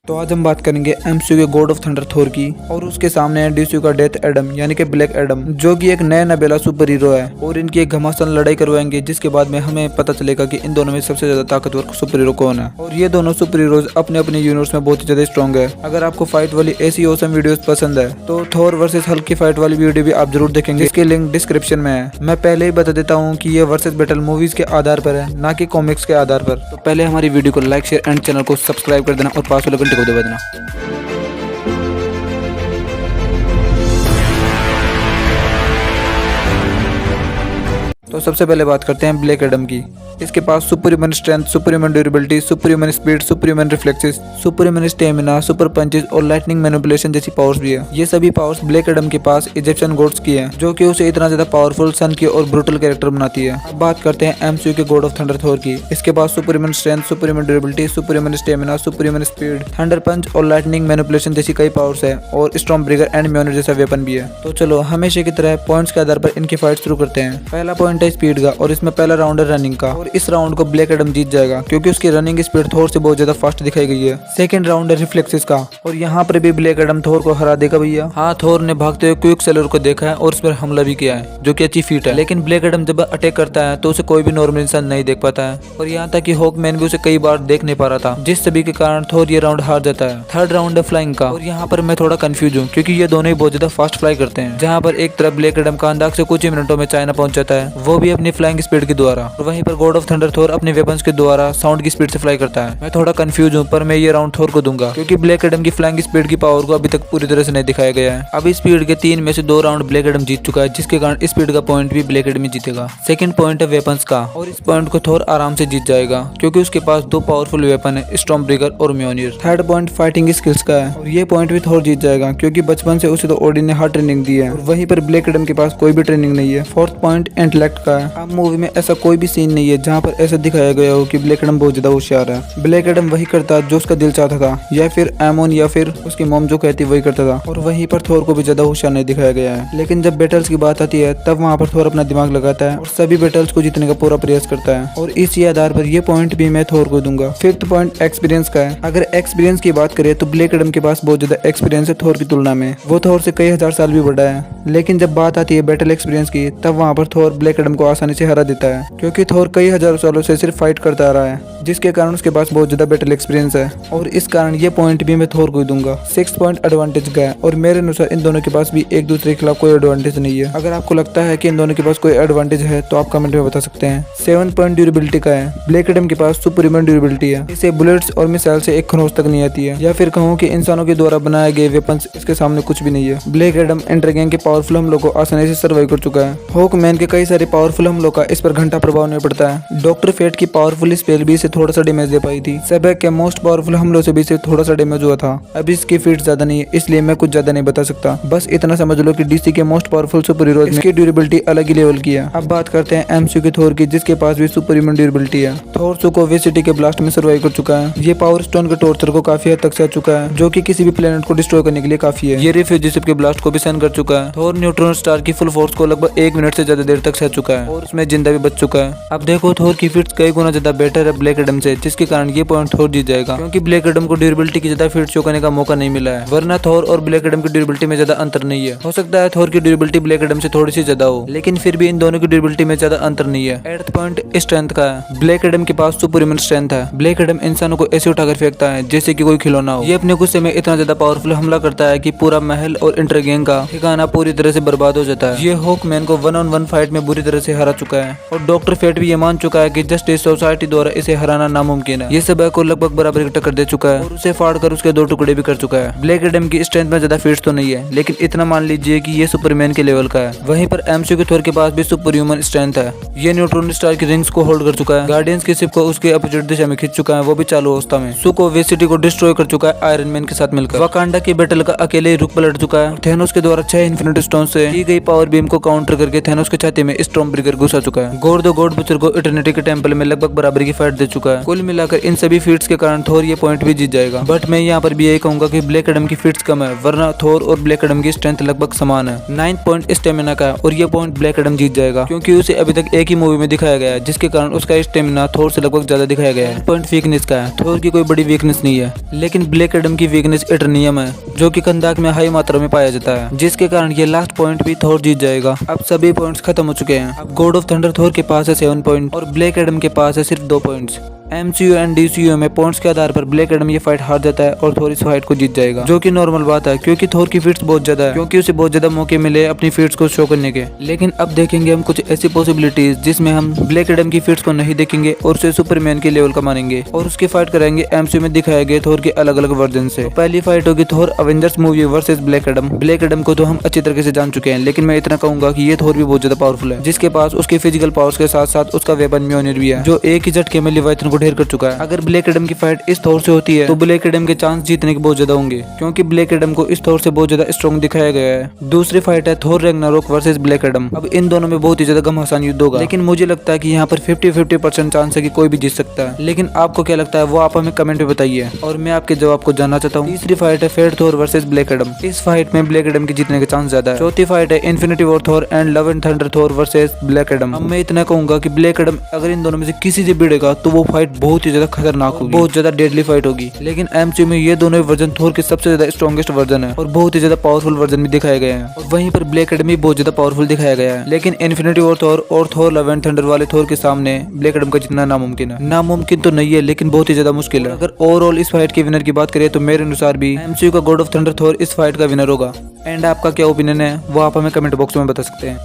तो आज हम बात करेंगे एमसीयू के गॉड ऑफ थंडर थोर की और उसके सामने है डीसीयू का डेथ एडम यानी कि ब्लैक एडम, जो कि एक नया नबेला सुपर हीरो है और इनकी एक घमासान लड़ाई करवाएंगे जिसके बाद में हमें पता चलेगा कि इन दोनों में सबसे ज्यादा ताकतवर सुपर हीरो कौन है। और ये दोनों सुपर हीरोज अपने अपने यूनिवर्स में बहुत ही ज्यादा स्ट्रॉन्ग है। अगर आपको फाइट वाली ऐसी ऑसम वीडियोस पसंद है तो थोर वर्सेस हल्क की फाइट वाली वीडियो भी आप जरूर देखेंगे, इसके लिंक डिस्क्रिप्शन में है। मैं पहले ही बता देता हूँ कि ये वर्सेस बैटल मूवीज के आधार पर है, ना कि कॉमिक्स के आधार पर। तो पहले हमारी वीडियो को लाइक शेयर एंड चैनल को सब्सक्राइब कर देना और पास वाले घंटे को दबा देना। तो सबसे पहले बात करते हैं ब्लैक एडम की। इसके पास super human strength, super human durability, super human speed, super human reflexes, super human stamina, super punches और लाइटनिंग मैनिपुलेशन जैसी पावर्स भी है। ये सभी पावर्स ब्लैक एडम के पास इजिप्शियन गॉड्स की है, जो कि उसे इतना ज्यादा पावरफुल, सन की और ब्रूटल कैरेक्टर बनाती है। अब बात करते हैं एमसीयू के गॉड ऑफ थंडर थोर की। इसके पास super human strength, super human durability, super human stamina, super human speed, thunder punch और लाइटनिंग मैनिपुलेशन जैसी कई पावर्स है और स्टॉर्म ब्रेकर एंड म्योनर जैसा वेपन भी है। तो चलो हमेशा की तरह पॉइंट्स के आधार पर इनकी फाइट शुरू करते हैं। पहला पॉइंट है स्पीड का और इसमें पहला राउंड है रनिंग का, और इस राउंड को ब्लैक एडम जीत जाएगा क्योंकि उसकी रनिंग स्पीड थोर से बहुत ज्यादा फास्ट दिखाई गई है। सेकंड राउंड है रिफ्लेक्सेस का और यहाँ पर भी ब्लैक एडम थोर को हरा देगा भैया। हाँ, थोर ने भागते हुए क्विक सेलर को देखा है और उस पर हमला भी किया है, जो कि अच्छी फीट है। लेकिन ब्लैक एडम जब अटैक करता है तो उसे कोई भी नॉर्मल इंसान नहीं देख पाता है, और यहाँ तक कि हॉकमैन भी उसे कई बार देख नहीं पा रहा था, जिस सभी के कारण थोर ये राउंड हार जाता है। थर्ड राउंड है फ्लाइंग का, और यहाँ पर मैं थोड़ा कंफ्यूज हूँ क्योंकि ये दोनों ही बहुत ज्यादा फास्ट फ्लाई करते हैं। जहाँ पर एक तरफ ब्लैक एडम का अंदाज से कुछ ही मिनटों में चाइना पहुंच जाता है, वो भी अपनी फ्लाइंग स्पीड के द्वारा, और वहीं पर गॉड ऑफ थंडर थोर अपने वेपन्स के द्वारा साउंड की स्पीड से फ्लाई करता है। मैं थोड़ा कंफ्यूज हूँ, पर मैं ये राउंड थोर को दूंगा क्योंकि ब्लैक एडम की फ्लाइंग स्पीड की पावर को अभी तक पूरी तरह से नहीं दिखाया गया है। अभी स्पीड के 3 में से 2 राउंड ब्लैक एडम जीत चुका है, जिसके कारण स्पीड का पॉइंट भी ब्लैक एडम ही जीतेगा। सेकंड पॉइंट है वेपन्स का, और इस पॉइंट को थोर आराम से जीत जाएगा क्योंकि उसके पास 2 पावरफुल वेपन है, स्टॉर्म ब्रेकर और म्योनिर। थर्ड पॉइंट फाइटिंग स्किल्स का है, और ये पॉइंट भी थोर जीत जाएगा क्योंकि बचपन से उसे तो ओडिन ने हार्ड ट्रेनिंग दी है, और वहीं पर ब्लैक एडम के पास कोई भी ट्रेनिंग नहीं है। फोर्थ पॉइंट इंटेलेक्ट का है। अब मूवी में ऐसा कोई भी सीन नहीं है जहाँ पर ऐसा दिखाया गया हो कि ब्लैक एडम बहुत ज्यादा होशियार है। ब्लैक एडम वही करता जो उसका दिल चाहता था, या फिर एमोन या फिर उसकी मॉम जो कहती वही करता था, और वहीं पर थोर को भी ज्यादा होशियार नहीं दिखाया गया है। लेकिन जब बैटल्स की बात आती है तब वहाँ पर थोर अपना दिमाग लगाता है और सभी बैटल्स को जीतने का पूरा प्रयास करता है, और इसी आधार पर ये पॉइंट भी मैं थोर को दूंगा। फिफ्थ पॉइंट एक्सपीरियंस का है। अगर एक्सपीरियंस की बात करें तो ब्लैक एडम के पास बहुत ज्यादा एक्सपीरियंस है थोर की तुलना में, वो थोर से कई हजार साल भी बड़ा है। लेकिन जब बात आती है बैटल एक्सपीरियंस की तब वहाँ पर थोर ब्लैक एडम को आसानी से हरा देता है, क्योंकि थोर कई हजारों सालों से सिर्फ फाइट करता आ रहा है, जिसके कारण उसके पास बहुत ज्यादा बैटल एक्सपीरियंस है, और इस कारण ये पॉइंट भी मैं थोर को ही दूंगा। सिक्स पॉइंट एडवांटेज का है, और मेरे अनुसार इन दोनों के पास भी एक दूसरे के खिलाफ कोई एडवांटेज नहीं है। अगर आपको लगता है कि इन दोनों के पास कोई एडवांटेज है तो आप कमेंट में बता सकते हैं। 7 पॉइंट ड्यूरेबिलिटी का है। ब्लैक एडम के पास सुपर ह्यूमन ड्यूरेबिलिटी है, इसे बुलेट्स और मिसाइल से एक खरोंच तक नहीं आती है, या फिर कहूँ कि इंसानों के द्वारा बनाए गए वेपन्स इसके सामने कुछ भी नहीं है। ब्लैक एडम इंटरगैंग के पावरफुल हमलों को आसानी से सर्वाइव कर चुका है। हॉकमैन के कई सारे पावरफुल हमलों का इस पर घंटा प्रभाव नहीं पड़ता है। डॉक्टर फेट की पावरफुल स्पेल भी इसे थोड़ा सा डैमेज दे पाई थी। सेबेक के मोस्ट पावरफुल हमलों से भी इसे थोड़ा सा डैमेज हुआ था। अभी इसकी फीट ज्यादा नहीं है, इसलिए मैं कुछ ज्यादा नहीं बता सकता। बस इतना समझ लो कि डीसी के मोस्ट पावरफुल सुपर हीरो इसकी ड्यूरेबिलिटी अलग ही लेवल की है। अब बात करते हैं एमसीयू के थोर की, जिसके पास भी सुपर ह्यूमन ड्यूरेबिलिटी है। थोर सुकोवे सिटी के ब्लास्ट में सर्वाइव कर चुका है। ये पावर स्टोन के टॉर्चर को काफी हद तक सह चुका है, जो कि किसी भी प्लेनेट को डिस्ट्रॉय करने के लिए काफी है। ये रिफ्यूजी शिप के ब्लास्ट को भी सहन कर चुका है। थोर न्यूट्रॉन स्टार की फुल फोर्स को लगभग 1 मिनट से ज्यादा देर तक सह चुका है, और उसमें जिंदा भी बच चुका है। अब देखो थोर की फीट्स कई गुना ज्यादा बेटर है ब्लैक एडम से, जिसके कारण ये पॉइंट थोर जीत जाएगा, क्योंकि ब्लैक एडम को ड्यूरेबिलिटी की ज्यादा फीट शो करने का मौका नहीं मिला है। वरना थोर और ब्लैक एडम की ड्यूरेबिलिटी में ज्यादा अंतर नहीं है। हो सकता है थोर की ड्यूरेबिलिटी ब्लैक एडम से थोड़ी सी ज्यादा हो, लेकिन फिर भी इन दोनों की ड्यूरेबिलिटी में ज्यादा अंतर नहीं है। 8th पॉइंट स्ट्रेंथ का है। ब्लैक एडम के पास सुपर ह्यूमन स्ट्रेंथ है। ब्लैक एडम इंसानों को ऐसे उठाकर फेंकता है जैसे कि कोई खिलौना हो। ये अपने गुस्से में इतना ज्यादा पावरफुल हमला करता है कि पूरा महल और इंटरगैंग का ठिकाना पूरी तरह से बर्बाद हो जाता है। ये हॉकमैन को 1-on-1 फाइट में बुरी तरह से हरा चुका है, और डॉक्टर फेट भी ये मान चुका है कि जस्टिस सोसाइटी द्वारा इसे हराना नामुमकिन है। ये सब को लगभग बराबर की टक्कर दे चुका है, और उसे फाड़ कर उसके 2 टुकड़े भी कर चुका है। ब्लैक एडम की स्ट्रेंथ में ज्यादा फीट्स तो नहीं है, लेकिन इतना मान लीजिए कि ये सुपरमैन के लेवल का है। वहीं पर एमसीयू के थोर के पास भी सुपर ह्यूमन स्ट्रेंथ है। ये न्यूट्रॉन स्टार की रिंग्स को होल्ड कर चुका है। गार्डियंस की शिप को उसके अपोजिट दिशा में खींच चुका है, वो भी चालू अवस्था में। सुकोवे सिटी को डिस्ट्रॉय कर चुका है आयरन मैन के साथ मिलकर। वकांडा की बैटल का अकेले ही रुक पलट चुका है। थेनोस के द्वारा 6 इन्फिनिटी स्टोन से की गई पावर बीम को काउंटर करके थेनोस के छाती में स्टॉर्म ब्रेकर घुसा चुका है। गॉड द गॉड बुचर को इटर्निटी के टेंपल में लगभग बराबरी की फाइट दे चुका है। चुका है। कुल मिलाकर इन सभी फीट्स के कारण थोर ये पॉइंट भी जीत जाएगा। बट मैं यहाँ पर भी यही कहूंगा कि ब्लैक एडम की फीट्स कम है, वरना थोर और ब्लैक एडम की स्ट्रेंथ लगभग समान है। 9 पॉइंट स्टेमिना का है और ये पॉइंट ब्लैक एडम जीत जाएगा, क्योंकि उसे अभी तक एक ही मूवी में दिखाया गया है, जिसके कारण उसका स्टेमिना थोर से लगभग ज्यादा दिखाया गया है। पॉइंट वीकनेस का है, थोर की कोई बड़ी वीकनेस नहीं है, लेकिन ब्लैक एडम की वीकनेस एटर्नियम है, जो कि कंदाक में हाई मात्रा में पाया जाता है, जिसके कारण ये लास्ट पॉइंट भी थोर जीत जाएगा। अब सभी पॉइंट्स खत्म हो चुके हैं। अब गॉड ऑफ थंडर थोर के पास है 7 पॉइंट और ब्लैक एडम के पास है सिर्फ 2 पॉइंट्स। MCU एंड DCU में पॉइंट्स के आधार पर ब्लैक एडम ये फाइट हार जाता है और थोर इस फाइट को जीत जाएगा, जो कि नॉर्मल बात है, क्योंकि थोर की फीट्स बहुत ज्यादा है, क्योंकि उसे बहुत ज्यादा मौके मिले अपनी फीट्स को शो करने के। लेकिन अब देखेंगे हम कुछ ऐसी पॉसिबिलिटीज जिसमें हम ब्लैक एडम की फीट्स को नहीं देखेंगे और उसे सुपरमैन के लेवल का मानेंगे और उसकी फाइट कराएंगे MCU में दिखाए गए थोर के अलग अलग वर्जन से। पहली फाइट होगी Thor Avengers movie versus Black Adam. Black Adam को तो हम अच्छी तरीके से जान चुके हैं, लेकिन मैं इतना कहूंगा कि ये थोर भी बहुत ज्यादा पावरफुल है, जिसके पास उसके फिजिकल पावर्स के साथ साथ उसका वेपन म्योनिर भी है, जो एक ही झटके में लिवाइथन को ढेर कर चुका है। अगर ब्लैक एडम की फाइट इस थोर से होती है तो ब्लैक एडम के चांस जीतने के बहुत ज्यादा होंगे, क्योंकि ब्लैक एडम को इस थोर से बहुत ज्यादा स्ट्रॉन्ग दिखाया गया है। दूसरी फाइट है थोर रैग्नारोक वर्सेस ब्लैक एडम। अब इन दोनों में बहुत ही ज्यादा घमासान युद्ध होगा, लेकिन मुझे लगता है कि यहाँ पर 50-50% चांस है कि कोई भी जीत सकता है। लेकिन आपको क्या लगता है वो आप हमें कमेंट में बताइए और मैं आपके जवाब को जानना चाहता हूँ। तीसरी फाइट है फेट थोर वर्सेस ब्लैक एडम। इस फाइट में ब्लैक एडम के जीतने के चांस ज्यादा है। चौथी फाइट है infinity war Thor and love and thunder Thor versus Black Adam. अब मैं इतना कहूंगा कि ब्लैक एडम अगर इन दोनों में से किसी से भिड़ेगा तो वो फाइट बहुत ही ज्यादा खतरनाक होगी, बहुत ज्यादा डेडली फाइट होगी। लेकिन MCU में ये दोनों वर्जन थोर के सबसे ज्यादा स्ट्रॉन्गेस्ट वर्जन है और बहुत ही ज्यादा पावरफुल वर्जन भी दिखाए गए हैं, और वहीं पर ब्लैक एडम भी बहुत ज्यादा पावरफुल दिखाया गया है। लेकिन इन्फिनिटी वॉर थोर और थोर लव एंड थंडर वाले थोर के सामने ब्लैक एडम का जितना नामुमकिन है। नामुमकिन तो नहीं है, लेकिन बहुत ही ज्यादा मुश्किल है। अगर ओवरऑल इस फाइट के विनर की बात करें तो मेरे अनुसार भी MCU का गॉड ऑफ थंडर थोर इस फाइट का विनर होगा। एंड आपका क्या ओपिनियन है वो आप हमें कमेंट बॉक्स में बता सकते हैं।